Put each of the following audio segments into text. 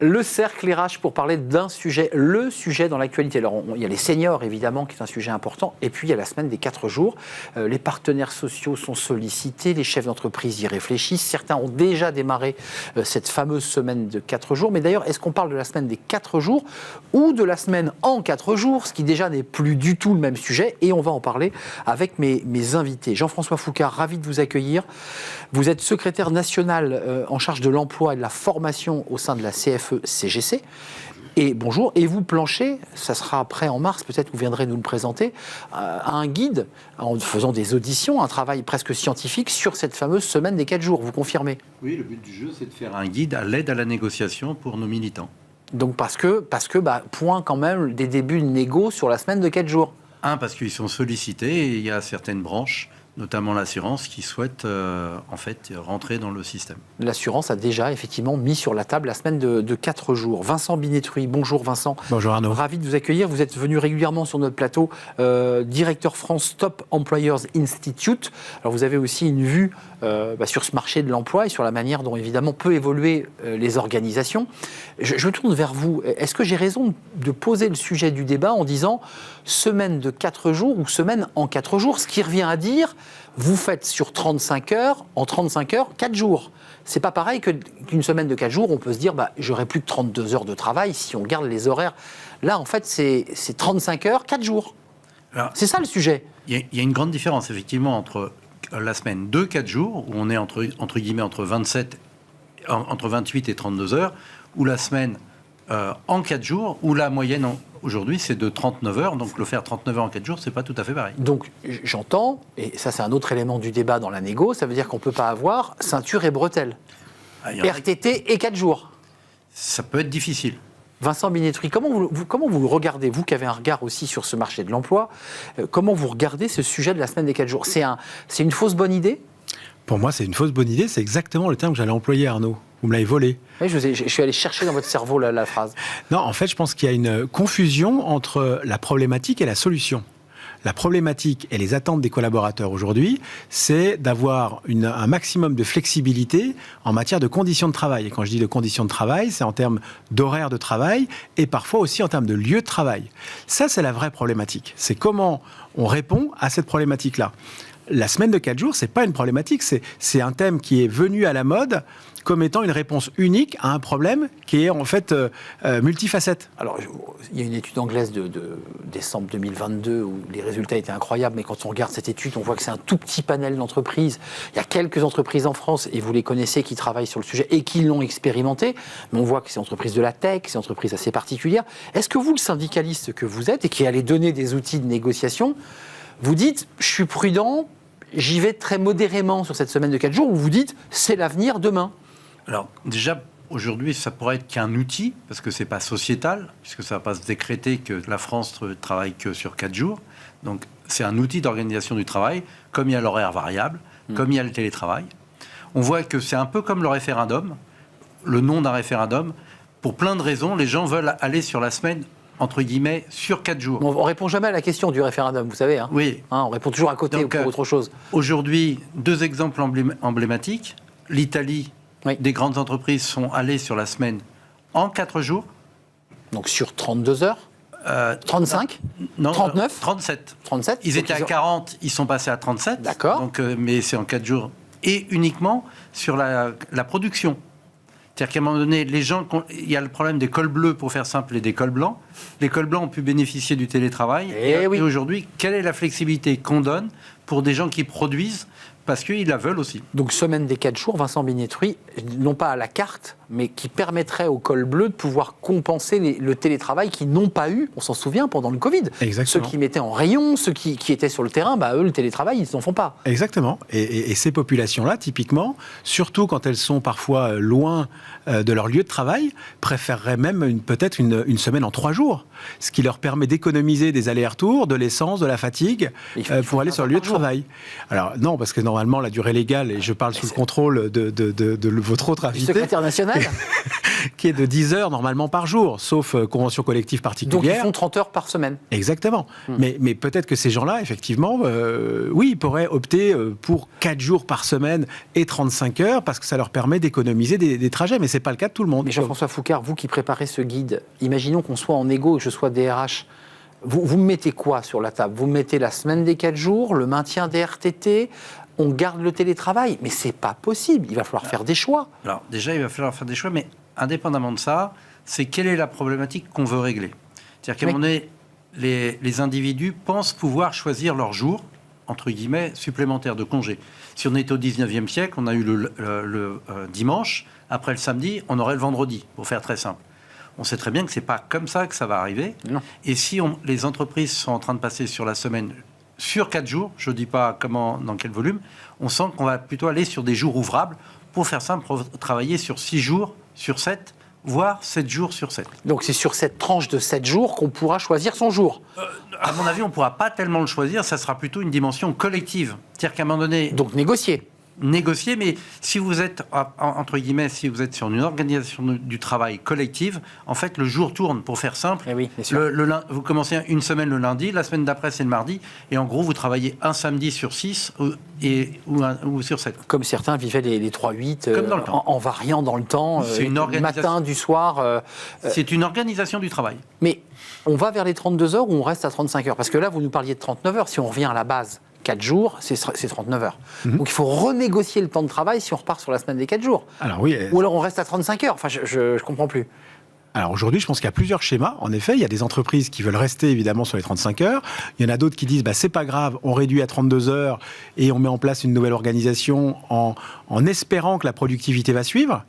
Le cercle RH pour parler d'un sujet, le sujet dans l'actualité. Alors, il y a les seniors, évidemment, qui est un sujet important. Et puis, il y a la semaine des 4 jours. Les partenaires sociaux sont sollicités, les chefs d'entreprise y réfléchissent. Certains ont déjà démarré cette fameuse semaine de 4 jours. Mais d'ailleurs, est-ce qu'on parle de la semaine des 4 jours ou de la semaine en 4 jours, ce qui déjà n'est plus du tout le même sujet? Et on va en parler avec mes invités. Jean-François Foucard, ravi de vous accueillir. Vous êtes secrétaire national en charge de l'emploi et de la formation au sein de la CFE-CGC. Et bonjour. Et vous, Plancher, ça sera après en mars, peut-être vous viendrez nous le présenter, un guide en faisant des auditions, un travail presque scientifique sur cette fameuse semaine des 4 jours. Vous confirmez? Oui, le but du jeu, c'est de faire un guide à l'aide à la négociation pour nos militants. Donc parce que point quand même des débuts de négo sur la semaine de 4 jours. Parce qu'ils sont sollicités et il y a certaines branches, notamment l'assurance, qui souhaitent rentrer dans le système. L'assurance a déjà effectivement mis sur la table la semaine de 4 jours. Vincent Binetruy, bonjour Vincent. Bonjour Arnaud. Ravi de vous accueillir. Vous êtes venu régulièrement sur notre plateau, directeur France Top Employers Institute. Alors vous avez aussi une vue sur ce marché de l'emploi et sur la manière dont évidemment peut évoluer les organisations. Je me tourne vers vous. Est-ce que j'ai raison de poser le sujet du débat en disant semaine de 4 jours ou semaine en 4 jours, ce qui revient à dire vous faites sur 35 heures, en 35 heures, 4 jours. C'est pas pareil qu'une semaine de 4 jours, on peut se dire j'aurai plus que 32 heures de travail si on garde les horaires. Là, en fait, c'est 35 heures, 4 jours. Alors, c'est ça le sujet. Il y a une grande différence, effectivement, entre la semaine de 4 jours, où on est entre guillemets entre 28 et 32 heures, ou la semaine en 4 jours, où la moyenne aujourd'hui c'est de 39 heures, donc le faire 39 heures en 4 jours, c'est pas tout à fait pareil. Donc j'entends, et ça c'est un autre élément du débat dans la négo, ça veut dire qu'on peut pas avoir ceinture et bretelles, RTT et 4 jours. Ça peut être difficile. Vincent Binetruy, comment vous le regardez, vous qui avez un regard aussi sur ce marché de l'emploi, comment vous regardez ce sujet de la semaine des 4 jours? C'est une fausse bonne idée? Pour moi, c'est une fausse bonne idée. C'est exactement le terme que j'allais employer, Arnaud. Vous me l'avez volé. Oui, je suis allé chercher dans votre cerveau la phrase. Non, en fait, je pense qu'il y a une confusion entre la problématique et la solution. La problématique et les attentes des collaborateurs aujourd'hui, c'est d'avoir un maximum de flexibilité en matière de conditions de travail. Et quand je dis de conditions de travail, c'est en termes d'horaire de travail et parfois aussi en termes de lieu de travail. Ça, c'est la vraie problématique. C'est comment on répond à cette problématique-là. La semaine de 4 jours, c'est pas une problématique, c'est un thème qui est venu à la mode comme étant une réponse unique à un problème qui est en fait multifacette. Alors, il y a une étude anglaise de décembre 2022 où les résultats étaient incroyables, mais quand on regarde cette étude, on voit que c'est un tout petit panel d'entreprises. Il y a quelques entreprises en France, et vous les connaissez, qui travaillent sur le sujet et qui l'ont expérimenté, mais on voit que c'est entreprises de la tech, c'est entreprises assez particulières. Est-ce que vous, le syndicaliste que vous êtes, et qui allez donner des outils de négociation, vous dites, je suis prudent, j'y vais très modérément sur cette semaine de 4 jours, ou vous dites, c'est l'avenir demain? Alors, déjà, aujourd'hui, ça pourrait être qu'un outil, parce que c'est pas sociétal, puisque ça va pas se décréter que la France travaille que sur 4 jours. Donc, c'est un outil d'organisation du travail, comme il y a l'horaire variable, comme il y a le télétravail. On voit que c'est un peu comme le référendum, le nom d'un référendum. Pour plein de raisons, les gens veulent aller sur la semaine entre guillemets, sur 4 jours. On ne répond jamais à la question du référendum, vous savez. Hein. Oui. On répond toujours à côté ou pour autre chose. Aujourd'hui, 2 exemples emblématiques. L'Italie, des grandes entreprises sont allées sur la semaine en 4 jours. Donc sur 32 heures 35 non, 39 37. 37. Ils étaient à 40, ils sont passés à 37. D'accord. Donc, mais c'est en 4 jours. Et uniquement sur la production. C'est-à-dire qu'à un moment donné, les gens, il y a le problème des cols bleus, pour faire simple, et des cols blancs. Les cols blancs ont pu bénéficier du télétravail. Et aujourd'hui, quelle est la flexibilité qu'on donne pour des gens qui produisent parce qu'ils la veulent aussi? Donc, semaine des 4 jours, Vincent Binetruy, non pas à la carte, mais qui permettrait aux cols bleus de pouvoir compenser le télétravail qu'ils n'ont pas eu, on s'en souvient, pendant le Covid. Exactement. Ceux qui mettaient en rayon, ceux qui étaient sur le terrain, eux, le télétravail, ils n'en font pas. Exactement. Et ces populations-là, typiquement, surtout quand elles sont parfois loin de leur lieu de travail, préféreraient même peut-être une semaine en 3 jours, ce qui leur permet d'économiser des allers-retours, de l'essence, de la fatigue, pour aller sur le lieu de travail. Alors non, parce que normalement, la durée légale, et je parle sous le contrôle de votre autre invité... Secrétaire national. qui est de 10 heures normalement par jour, sauf convention collective particulière. Donc ils font 30 heures par semaine. Exactement. Mais peut-être que ces gens-là, effectivement, oui, ils pourraient opter pour 4 jours par semaine et 35 heures parce que ça leur permet d'économiser des trajets. Mais ce n'est pas le cas de tout le monde. Mais Jean-François Foucard, vous qui préparez ce guide, imaginons qu'on soit en égo et que je sois DRH. Vous me mettez quoi sur la table? Vous me mettez la semaine des 4 jours, le maintien des RTT, on garde le télétravail? Mais c'est pas possible, il va falloir faire des choix. Alors déjà, il va falloir faire des choix, mais indépendamment de ça, c'est quelle est la problématique qu'on veut régler. C'est-à-dire qu'à un moment donné, les individus pensent pouvoir choisir leur jour, entre guillemets, supplémentaire de congé. Si on est au 19e siècle, on a eu le dimanche, après le samedi, on aurait le vendredi, pour faire très simple. On sait très bien que ce n'est pas comme ça que ça va arriver. Non. Et si les entreprises sont en train de passer sur la semaine, sur 4 jours, je ne dis pas comment, dans quel volume, on sent qu'on va plutôt aller sur des jours ouvrables, pour faire simple, pour travailler sur 6 jours sur 7, voire 7 jours sur 7. Donc c'est sur cette tranche de 7 jours qu'on pourra choisir son jour. À mon avis, on ne pourra pas tellement le choisir, ça sera plutôt une dimension collective. C'est-à-dire qu'à un moment donné... Donc négocier, mais si vous êtes, entre guillemets, si vous êtes sur une organisation du travail collective, en fait, le jour tourne, pour faire simple. Eh oui, bien sûr. Vous commencez une semaine le lundi, la semaine d'après, c'est le mardi, et en gros, vous travaillez un samedi sur 6 ou sur 7. Comme certains vivaient les 3-8 Comme dans le temps. en variant dans le temps, C'est une du organisation. matin, du soir. C'est une organisation du travail. Mais on va vers les 32 heures ou on reste à 35 heures? Parce que là, vous nous parliez de 39 heures. Si on revient à la base, 4 jours, c'est 39 heures. Donc il faut renégocier le temps de travail si on repart sur la semaine des 4 jours. Alors oui. Ou alors on reste à 35 heures. Enfin, je ne comprends plus. Alors aujourd'hui, je pense qu'il y a plusieurs schémas. En effet, il y a des entreprises qui veulent rester évidemment sur les 35 heures. Il y en a d'autres qui disent c'est pas grave, on réduit à 32 heures et on met en place une nouvelle organisation en espérant que la productivité va suivre.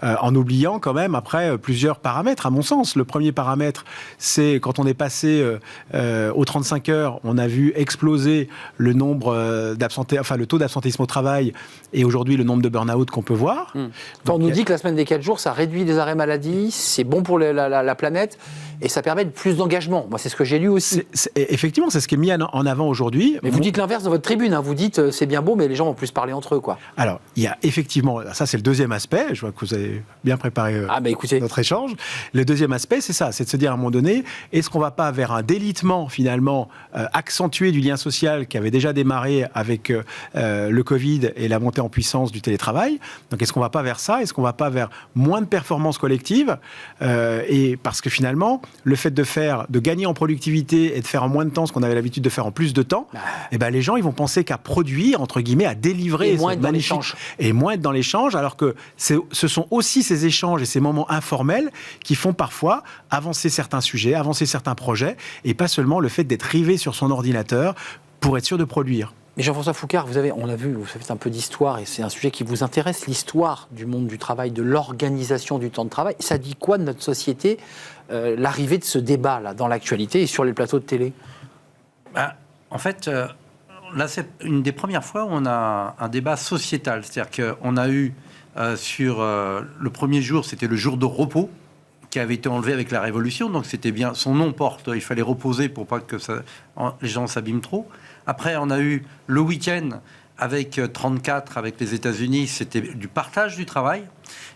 En oubliant quand même après plusieurs paramètres, à mon sens. Le premier paramètre, c'est quand on est passé aux 35 heures, on a vu exploser le nombre le taux d'absentéisme au travail et aujourd'hui le nombre de burn-out qu'on peut voir. Quand on nous dit que la semaine des 4 jours, ça réduit les arrêts maladie, c'est bon pour la planète et ça permet de plus d'engagement. Moi, c'est ce que j'ai lu aussi. Effectivement, c'est ce qui est mis en avant aujourd'hui. Mais vous dites l'inverse dans votre tribune. Vous dites c'est bien beau, mais les gens vont plus parler entre eux, quoi. Alors, il y a effectivement, ça c'est le deuxième aspect. Je vois que vous avez bien préparé notre échange. Le deuxième aspect, c'est ça, c'est de se dire à un moment donné, est-ce qu'on ne va pas vers un délitement finalement accentué du lien social qui avait déjà démarré avec le Covid et la montée en puissance du télétravail? Donc, est-ce qu'on ne va pas vers ça? Est-ce qu'on ne va pas vers moins de performances collectives? Et parce que finalement, le fait de gagner en productivité et de faire en moins de temps ce qu'on avait l'habitude de faire en plus de temps, les gens ils vont penser qu'à produire, entre guillemets, à délivrer. Et moins être dans l'échange. Et moins être dans l'échange, alors que ce sont aussi ces échanges et ces moments informels qui font parfois avancer certains sujets, avancer certains projets, et pas seulement le fait d'être rivé sur son ordinateur pour être sûr de produire. Mais Jean-François Foucard, on a vu, vous faites un peu d'histoire et c'est un sujet qui vous intéresse, l'histoire du monde du travail, de l'organisation du temps de travail. Ça dit quoi de notre société, l'arrivée de ce débat-là dans l'actualité et sur les plateaux de télé? En fait, là, c'est une des premières fois où on a un débat sociétal. C'est-à-dire qu'on a eu sur le premier jour, c'était le jour de repos qui avait été enlevé avec la Révolution. Donc c'était bien, son nom porte, il fallait reposer pour pas que les gens s'abîment trop. Après, on a eu le week-end avec 34, avec les États-Unis, c'était du partage du travail.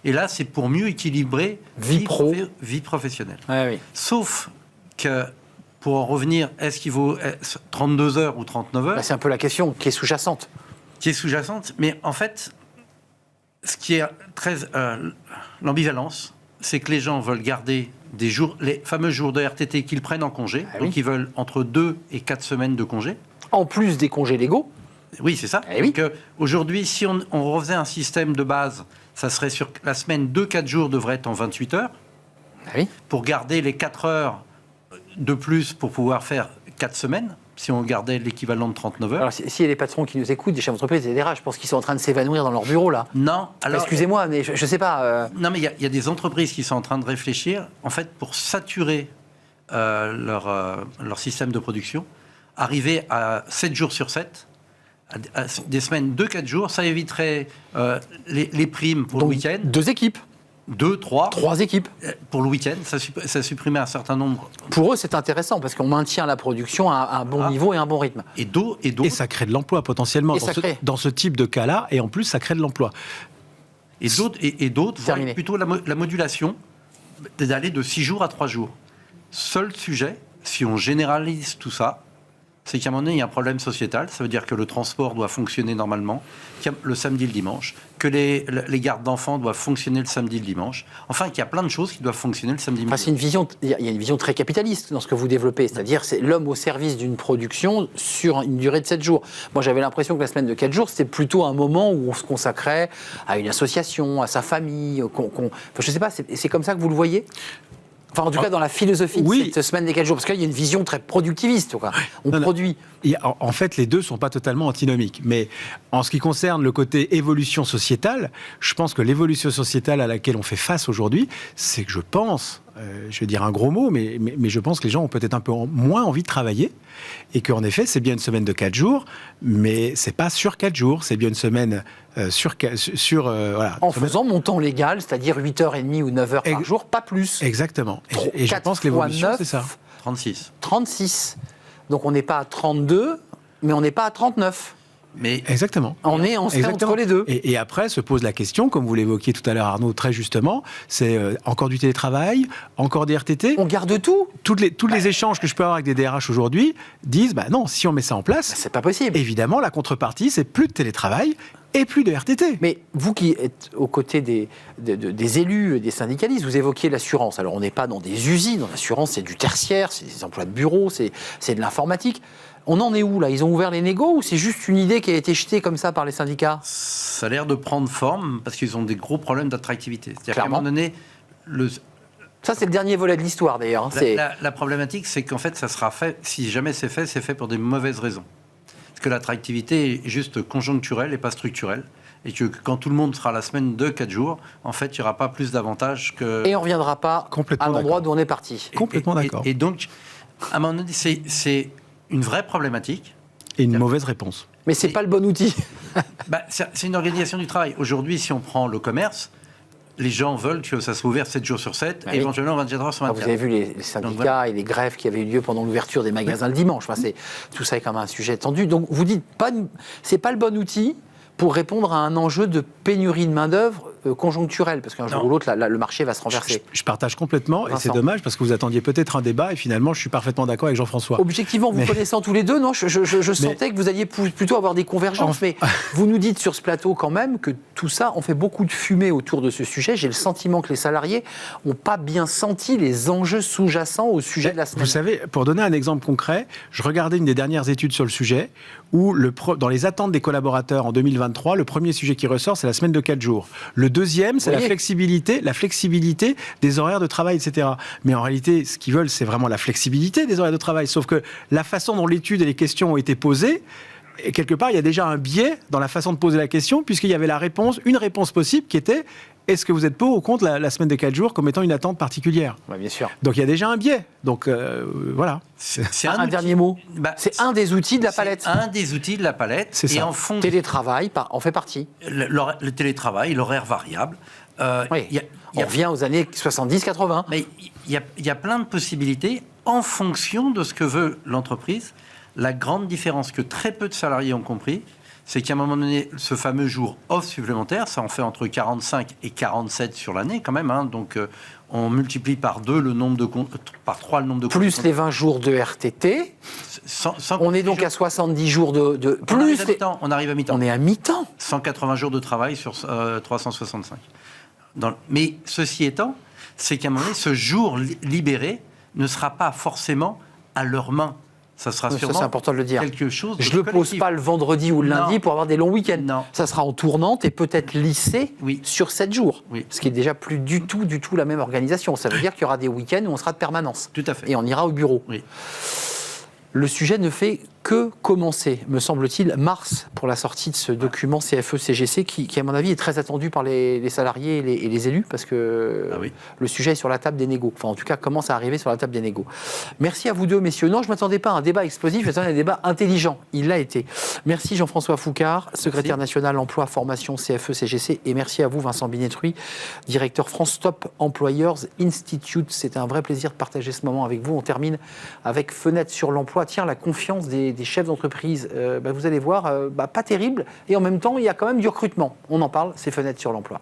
Et là, c'est pour mieux équilibrer vie professionnelle. Ouais, oui. Sauf que, pour en revenir, est-ce qu'il vaut 32 heures ou 39 heures? C'est un peu la question qui est sous-jacente. Mais en fait, ce qui est très... l'ambivalence, c'est que les gens veulent garder des jours, les fameux jours de RTT qu'ils prennent en congé. Donc, ils veulent entre 2 et 4 semaines de congé. En plus des congés légaux. Oui, c'est ça. Donc, aujourd'hui, si on refaisait un système de base, ça serait sur la semaine, 2-4 jours devraient être en 28 heures. Pour garder les 4 heures de plus pour pouvoir faire 4 semaines, si on gardait l'équivalent de 39 heures. Alors, s'il y a des patrons qui nous écoutent, des chefs d'entreprise, des DRH, je pense qu'ils sont en train de s'évanouir dans leur bureau, là. Non. Alors, excusez-moi, mais je ne sais pas... Non, mais il y a des entreprises qui sont en train de réfléchir, en fait, pour saturer leur système de production, arriver à 7 jours sur 7, à des semaines de 4 jours, ça éviterait les primes pour le week-end. 2 équipes. 2, 3. 3 équipes. Pour le week-end, ça supprimait un certain nombre. Pour eux, c'est intéressant parce qu'on maintient la production à un bon niveau et un bon rythme. Et ça crée de l'emploi potentiellement dans ce type de cas-là. Et en plus, ça crée de l'emploi. Et d'autres voient plutôt la modulation. d'aller de 6 jours à 3 jours. Seul sujet, si on généralise tout ça, c'est qu'à un moment donné, il y a un problème sociétal. Ça veut dire que le transport doit fonctionner normalement, le samedi et le dimanche, que les gardes d'enfants doivent fonctionner le samedi et le dimanche. Enfin, qu'il y a plein de choses qui doivent fonctionner le samedi et le dimanche. Il y a une vision très capitaliste dans ce que vous développez, c'est-à-dire c'est l'homme au service d'une production sur une durée de 7 jours. Moi, j'avais l'impression que la semaine de 4 jours, c'était plutôt un moment où on se consacrait à une association, à sa famille. Enfin, je ne sais pas, c'est comme ça que vous le voyez ? Enfin, en tout cas, dans la philosophie de cette semaine des 4 jours, parce qu'il y a une vision très productiviste, quoi. On produit. En fait, les deux ne sont pas totalement antinomiques. Mais en ce qui concerne le côté évolution sociétale, je pense que l'évolution sociétale à laquelle on fait face aujourd'hui, c'est que je pense, je vais dire un gros mot, mais je pense que les gens ont peut-être un peu moins envie de travailler. Et qu'en effet, c'est bien une semaine de 4 jours, mais c'est pas sur 4 jours, c'est bien une semaine voilà. En faisant mon temps légal, c'est-à-dire 8h30 ou 9h par jour, pas plus. Exactement. Et je pense que l'évolution, c'est ça. 36. Donc on n'est pas à 32, mais on n'est pas à 39. Mais exactement. On serait entre les deux. Et après se pose la question, comme vous l'évoquiez tout à l'heure Arnaud, très justement, c'est encore du télétravail, encore des RTT. On garde tout. Tous les échanges que je peux avoir avec des DRH aujourd'hui disent, non, si on met ça en place, c'est pas possible. Évidemment, la contrepartie, c'est plus de télétravail et plus de RTT. Mais vous qui êtes aux côtés des élus, des syndicalistes, vous évoquiez l'assurance. Alors on n'est pas dans des usines, l'assurance c'est du tertiaire, c'est des emplois de bureau, c'est de l'informatique. On en est où là ? Ils ont ouvert les négos ou c'est juste une idée qui a été jetée comme ça par les syndicats ? Ça a l'air de prendre forme parce qu'ils ont des gros problèmes d'attractivité. C'est-à-dire qu'à un moment donné, ça c'est le dernier volet de l'histoire d'ailleurs. La problématique, c'est qu'en fait, ça sera fait, si jamais c'est fait pour des mauvaises raisons. Parce que l'attractivité est juste conjoncturelle et pas structurelle. Et que quand tout le monde sera à la semaine de 4 jours, en fait, il n'y aura pas plus d'avantages que... Et on ne reviendra pas à l'endroit d'où on est parti. Complètement d'accord. Et donc, à un moment donné, c'est une vraie problématique. Et une mauvaise réponse. Mais ce n'est pas le bon outil. C'est une organisation du travail. Aujourd'hui, si on prend le commerce, les gens veulent que ça soit ouvert 7 jours sur 7, et éventuellement 24 heures sur 24. Vous avez vu les syndicats et les grèves qui avaient eu lieu pendant l'ouverture des magasins le dimanche. Enfin, tout ça est quand même un sujet tendu. Donc vous dites, c'est pas le bon outil pour répondre à un enjeu de pénurie de main-d'œuvre conjoncturelle, parce qu'un jour ou l'autre, le marché va se renverser. Je partage complètement, et c'est dommage, parce que vous attendiez peut-être un débat, et finalement, je suis parfaitement d'accord avec Jean-François. Objectivement, vous connaissant tous les deux, non, je sentais que vous alliez plutôt avoir des convergences, mais vous nous dites sur ce plateau quand même que tout ça, on fait beaucoup de fumée autour de ce sujet. J'ai le sentiment que les salariés n'ont pas bien senti les enjeux sous-jacents au sujet de la semaine. Vous savez, pour donner un exemple concret, je regardais une des dernières études sur le sujet, où dans les attentes des collaborateurs en 2023, le premier sujet qui ressort, c'est la semaine de 4 jours. Le deuxième, c'est la flexibilité des horaires de travail, etc. Mais en réalité, ce qu'ils veulent, c'est vraiment la flexibilité des horaires de travail. Sauf que la façon dont l'étude et les questions ont été posées, et quelque part, il y a déjà un biais dans la façon de poser la question, puisqu'il y avait une réponse possible qui était: est-ce que vous êtes pour ou contre la semaine de 4 jours comme étant une attente particulière ? Oui, bien sûr. Donc il y a déjà un biais. Donc voilà. C'est un dernier mot. C'est un des outils de la palette. C'est un des outils de la palette. C'est ça. Et en fond, télétravail en fait partie. Le télétravail, l'horaire variable. Oui. On revient aux années 70-80. Mais il y a plein de possibilités en fonction de ce que veut l'entreprise. La grande différence que très peu de salariés ont compris, c'est qu'à un moment donné, ce fameux jour off supplémentaire, ça en fait entre 45 et 47 sur l'année quand même. Donc on multiplie par 3 le nombre de plus les 20 jours de RTT. On est donc à 70 jours de plus. On arrive à mi-temps. On est à mi-temps. 180 jours de travail sur 365. Mais ceci étant, c'est qu'à un moment donné, ce jour libéré ne sera pas forcément à leurs mains. Ça sera sûrement c'est important de le dire. Quelque chose de Je ne le pose pas le vendredi ou le lundi pour avoir des longs week-ends. Non. Ça sera en tournante et peut-être lissé sur 7 jours. Oui. Ce qui est déjà plus du tout la même organisation. Ça veut dire qu'il y aura des week-ends où on sera de permanence. Tout à fait. Et on ira au bureau. Oui. Le sujet ne fait que commencer, me semble-t-il, mars pour la sortie de ce document CFE-CGC qui, à mon avis, est très attendu par les salariés et les élus parce que le sujet est sur la table des négos. Enfin, en tout cas, commence à arriver sur la table des négos. Merci à vous deux, messieurs. Non, je ne m'attendais pas à un débat explosif, je m'attendais à un débat intelligent. Il l'a été. Merci Jean-François Foucard, secrétaire national emploi, formation CFE-CGC, et merci à vous Vincent Binetruy, directeur France Top Employers Institute. C'était un vrai plaisir de partager ce moment avec vous. On termine avec Fenêtre sur l'emploi. Tiens, la confiance des chefs d'entreprise, vous allez voir, pas terrible. Et en même temps, il y a quand même du recrutement. On en parle, c'est Fenêtre sur l'emploi.